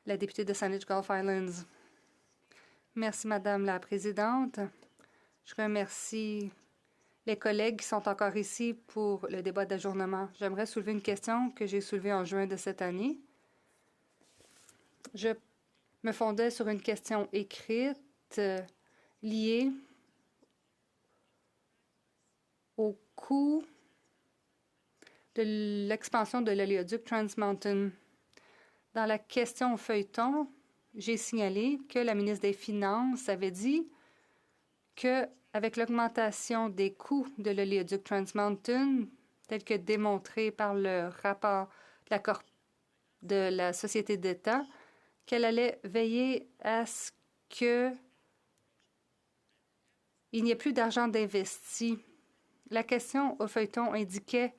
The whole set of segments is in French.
La députée de Saanich Gulf Islands. Merci, Madame la Présidente. Je remercie les collègues qui sont encore ici pour le débat d'ajournement. J'aimerais soulever une question que j'ai soulevée en juin de cette année. Je me fondais sur une question écrite liée au coût de l'expansion de l'oléoduc Trans Mountain. Dans la question au feuilleton, j'ai signalé que la ministre des Finances avait dit qu'avec l'augmentation des coûts de l'oléoduc Trans Mountain, tel que démontré par le rapport de la Société d'État, qu'elle allait veiller à ce qu'il n'y ait plus d'argent d'investi. La question au feuilleton indiquait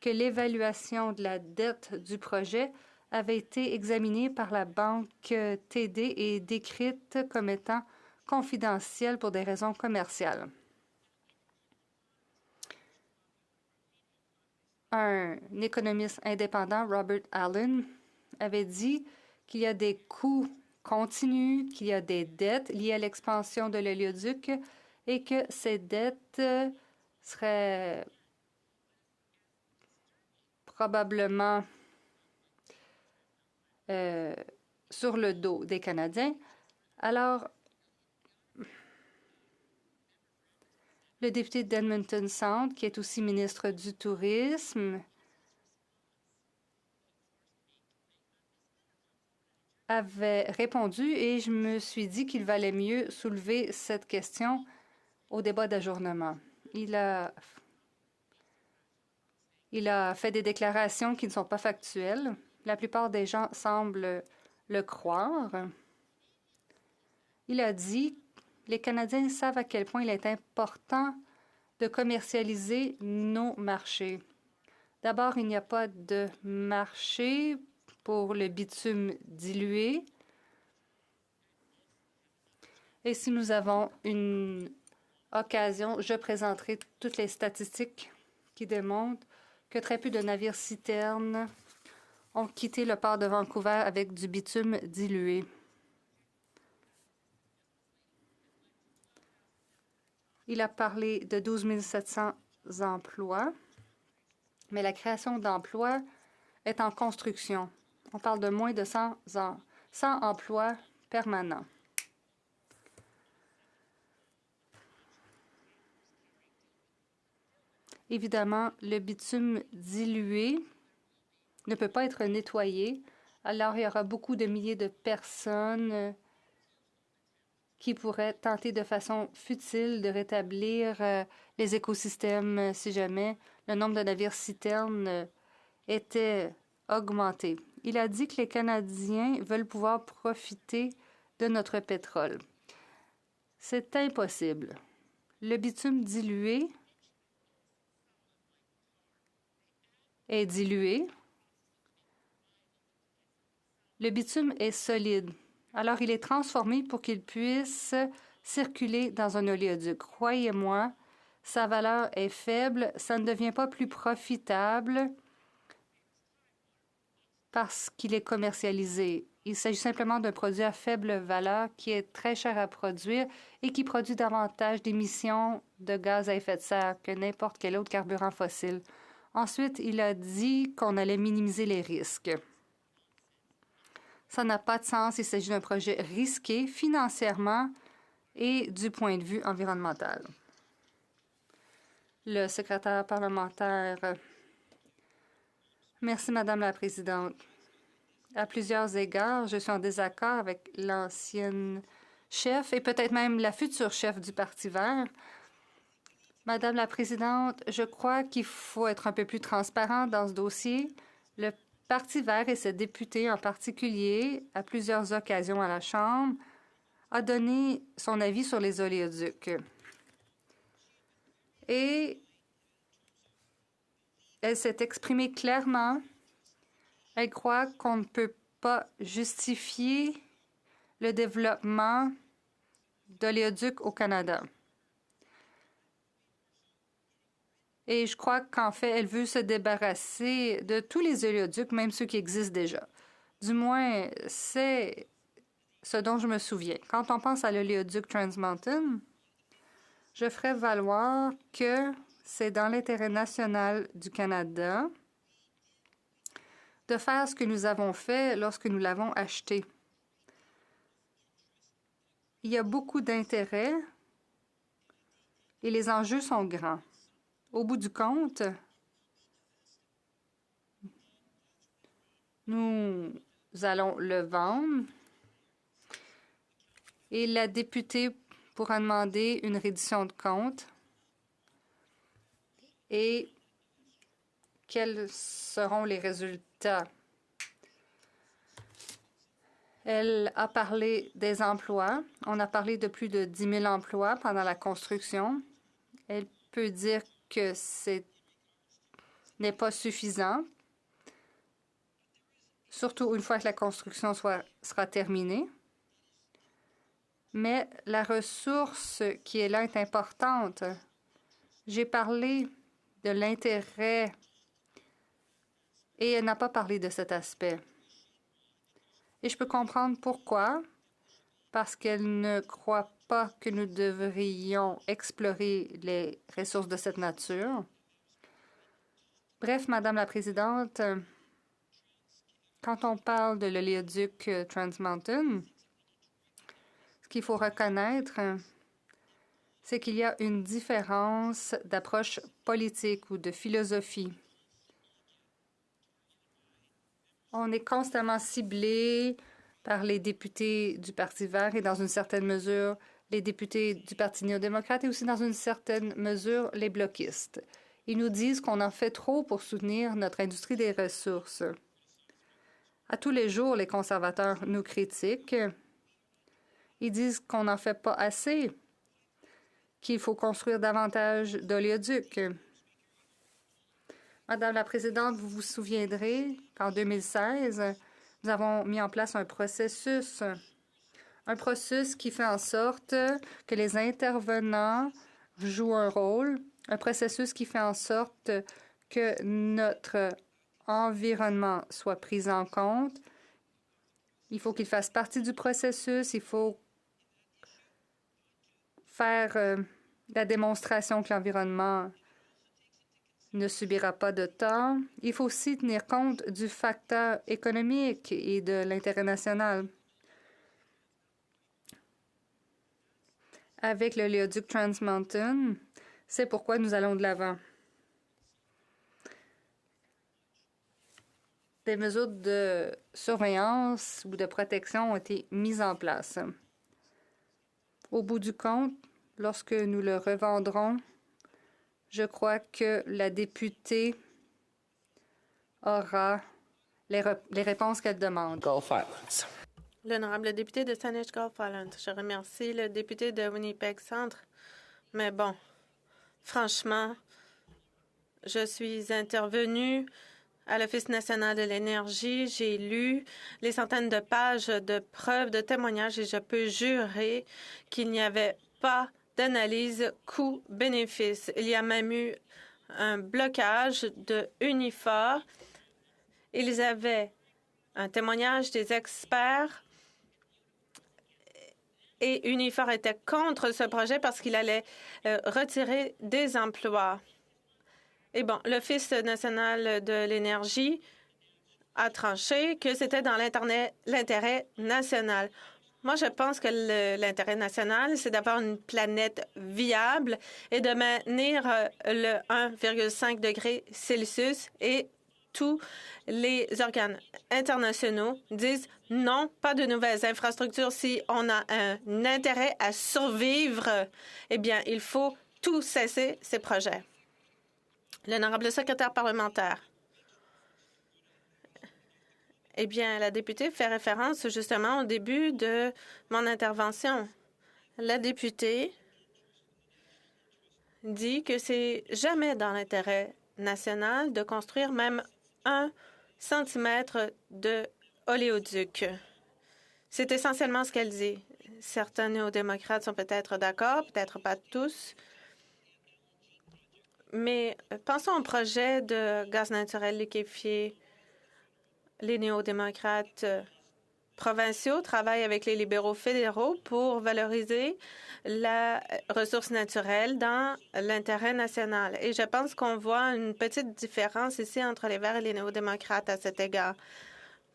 que l'évaluation de la dette du projet avait été examinée par la banque TD et décrite comme étant confidentielle pour des raisons commerciales. Un économiste indépendant, Robert Allen, avait dit qu'il y a des coûts continus, qu'il y a des dettes liées à l'expansion de l'oléoduc et que ces dettes seraient probablement sur le dos des Canadiens. Alors, le député d'Edmonton Sound, qui est aussi ministre du Tourisme, avait répondu et je me suis dit qu'il valait mieux soulever cette question au débat d'ajournement. Il a fait des déclarations qui ne sont pas factuelles. La plupart des gens semblent le croire. Il a dit « Les Canadiens savent à quel point il est important de commercialiser nos marchés. D'abord, il n'y a pas de marché pour le bitume dilué. Et si nous avons une occasion, je présenterai toutes les statistiques qui démontrent que très peu de navires citernes ont quitté le port de Vancouver avec du bitume dilué. Il a parlé de 12 700 emplois, mais la création d'emplois est en construction. On parle de moins de 100 emplois permanents. Évidemment, le bitume dilué ne peut pas être nettoyé, alors il y aura beaucoup de milliers de personnes qui pourraient tenter de façon futile de rétablir les écosystèmes si jamais le nombre de navires citernes était augmenté. Il a dit que les Canadiens veulent pouvoir profiter de notre pétrole. C'est impossible. Le bitume dilué est dilué. Le bitume est solide. Alors, il est transformé pour qu'il puisse circuler dans un oléoduc. Croyez-moi, sa valeur est faible. Ça ne devient pas plus profitable parce qu'il est commercialisé. Il s'agit simplement d'un produit à faible valeur qui est très cher à produire et qui produit davantage d'émissions de gaz à effet de serre que n'importe quel autre carburant fossile. Ensuite, il a dit qu'on allait minimiser les risques. Ça n'a pas de sens. Il s'agit d'un projet risqué financièrement et du point de vue environnemental. Le secrétaire parlementaire. Merci, Madame la Présidente. À plusieurs égards, je suis en désaccord avec l'ancienne chef et peut-être même la future chef du Parti vert. Madame la Présidente, je crois qu'il faut être un peu plus transparent dans ce dossier. Le Parti vert et ses députés en particulier, à plusieurs occasions à la Chambre, a donné son avis sur les oléoducs. Et elle s'est exprimée clairement. Elle croit qu'on ne peut pas justifier le développement d'oléoducs au Canada. Et je crois qu'en fait, elle veut se débarrasser de tous les oléoducs, même ceux qui existent déjà. Du moins, c'est ce dont je me souviens. Quand on pense à l'oléoduc Trans Mountain, je ferai valoir que c'est dans l'intérêt national du Canada de faire ce que nous avons fait lorsque nous l'avons acheté. Il y a beaucoup d'intérêt et les enjeux sont grands. Au bout du compte, nous allons le vendre et la députée pourra demander une reddition de compte et quels seront les résultats. Elle a parlé des emplois. On a parlé de plus de 10 000 emplois pendant la construction. Elle peut dire que ce n'est pas suffisant, surtout une fois que la construction sera terminée. Mais la ressource qui est là est importante. J'ai parlé de l'intérêt et elle n'a pas parlé de cet aspect. Et je peux comprendre pourquoi, parce qu'elle ne croit pas que nous devrions explorer les ressources de cette nature. Bref, Madame la Présidente, quand on parle de l'oléoduc Trans Mountain, ce qu'il faut reconnaître, c'est qu'il y a une différence d'approche politique ou de philosophie. On est constamment ciblé par les députés du Parti vert et dans une certaine mesure les députés du Parti néo-démocrate et aussi dans une certaine mesure les bloquistes. Ils nous disent qu'on en fait trop pour soutenir notre industrie des ressources. À tous les jours, les conservateurs nous critiquent. Ils disent qu'on n'en fait pas assez, qu'il faut construire davantage d'oléoducs. Madame la Présidente, vous vous souviendrez qu'en 2016, nous avons mis en place un processus qui fait en sorte que les intervenants jouent un rôle, un processus qui fait en sorte que notre environnement soit pris en compte. Il faut qu'il fasse partie du processus, il faut faire la démonstration que l'environnement ne subira pas de tort. Il faut aussi tenir compte du facteur économique et de l'intérêt national. Avec l'oléoduc Trans Mountain, c'est pourquoi nous allons de l'avant. Des mesures de surveillance ou de protection ont été mises en place. Au bout du compte, lorsque nous le revendrons, je crois que la députée aura les réponses qu'elle demande. Gulf Islands. L'honorable député de Saanich Gulf Islands. Je remercie le député de Winnipeg Centre. Mais bon, franchement, je suis intervenue à l'Office national de l'énergie. J'ai lu les centaines de pages de preuves, de témoignages et je peux jurer qu'il n'y avait pas d'analyse coût-bénéfice. Il y a même eu un blocage de Unifor. Ils avaient un témoignage des experts et Unifor était contre ce projet parce qu'il allait retirer des emplois. Et bon, l'Office national de l'énergie a tranché que c'était dans l'intérêt national. Moi, je pense que l'intérêt national, c'est d'avoir une planète viable et de maintenir le 1,5 degré Celsius et tous les organes internationaux disent non, pas de nouvelles infrastructures. Si on a un intérêt à survivre, eh bien, il faut tout cesser ces projets. L'honorable secrétaire parlementaire. Eh bien, la députée fait référence justement au début de mon intervention. La députée dit que c'est jamais dans l'intérêt national de construire même 1 centimètre de oléoduc. C'est essentiellement ce qu'elle dit. Certains néo-démocrates sont peut-être d'accord, peut-être pas tous. Mais pensons au projet de gaz naturel liquéfié. Les néo-démocrates provinciaux travaillent avec les libéraux fédéraux pour valoriser la ressource naturelle dans l'intérêt national. Et je pense qu'on voit une petite différence ici entre les Verts et les néo-démocrates à cet égard,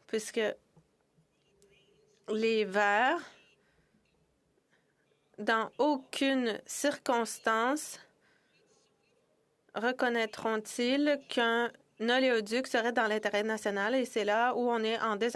puisque les Verts, dans aucune circonstance, reconnaîtront-ils qu'un oléoduc serait dans l'intérêt national, et c'est là où on est en désaccord